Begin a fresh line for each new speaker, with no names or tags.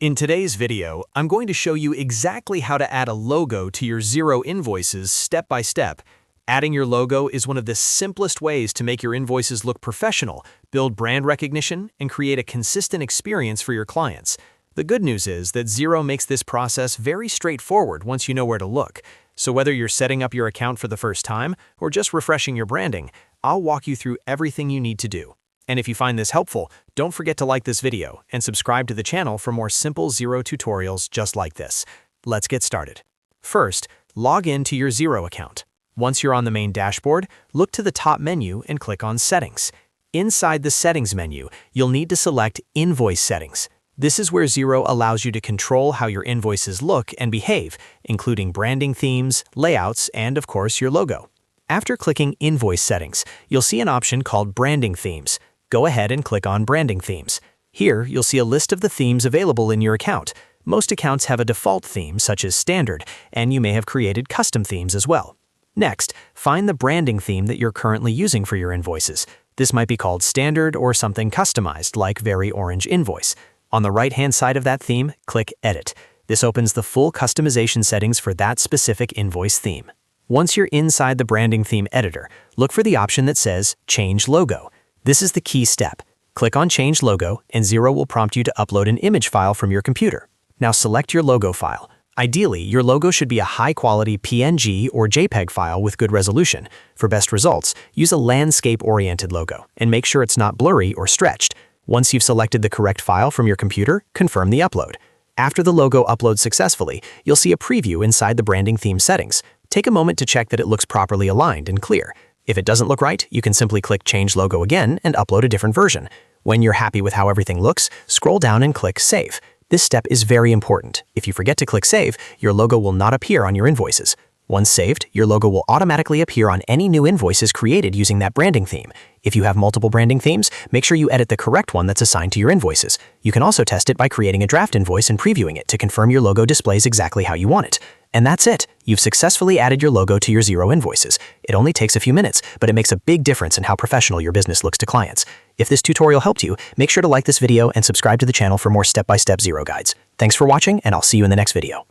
In today's video, I'm going to show you exactly how to add a logo to your Xero invoices step by step. Adding your logo is one of the simplest ways to make your invoices look professional, build brand recognition, and create a consistent experience for your clients. The good news is that Xero makes this process very straightforward once you know where to look. So whether you're setting up your account for the first time or just refreshing your branding, I'll walk you through everything you need to do. And if you find this helpful, don't forget to like this video and subscribe to the channel for more simple Xero tutorials just like this. Let's get started. First, log in to your Xero account. Once you're on the main dashboard, look to the top menu and click on Settings. Inside the Settings menu, you'll need to select Invoice Settings. This is where Xero allows you to control how your invoices look and behave, including branding themes, layouts, and of course your logo. After clicking Invoice Settings, you'll see an option called Branding Themes. Go ahead and click on Branding Themes. Here, you'll see a list of the themes available in your account. Most accounts have a default theme, such as Standard, and you may have created custom themes as well. Next, find the branding theme that you're currently using for your invoices. This might be called Standard or something customized, like Very Orange Invoice. On the right-hand side of that theme, click Edit. This opens the full customization settings for that specific invoice theme. Once you're inside the branding theme editor, look for the option that says Change Logo. This is the key step. Click on Change Logo, and Xero will prompt you to upload an image file from your computer. Now select your logo file. Ideally, your logo should be a high-quality PNG or JPEG file with good resolution. For best results, use a landscape-oriented logo, and make sure it's not blurry or stretched. Once you've selected the correct file from your computer, confirm the upload. After the logo uploads successfully, you'll see a preview inside the branding theme settings. Take a moment to check that it looks properly aligned and clear. If it doesn't look right, you can simply click Change Logo again and upload a different version. When you're happy with how everything looks, scroll down and click Save. This step is very important. If you forget to click Save, your logo will not appear on your invoices. Once saved, your logo will automatically appear on any new invoices created using that branding theme. If you have multiple branding themes, make sure you edit the correct one that's assigned to your invoices. You can also test it by creating a draft invoice and previewing it to confirm your logo displays exactly how you want it. And that's it. You've successfully added your logo to your Xero invoices. It only takes a few minutes, but it makes a big difference in how professional your business looks to clients. If this tutorial helped you, make sure to like this video and subscribe to the channel for more step-by-step Xero guides. Thanks for watching, and I'll see you in the next video.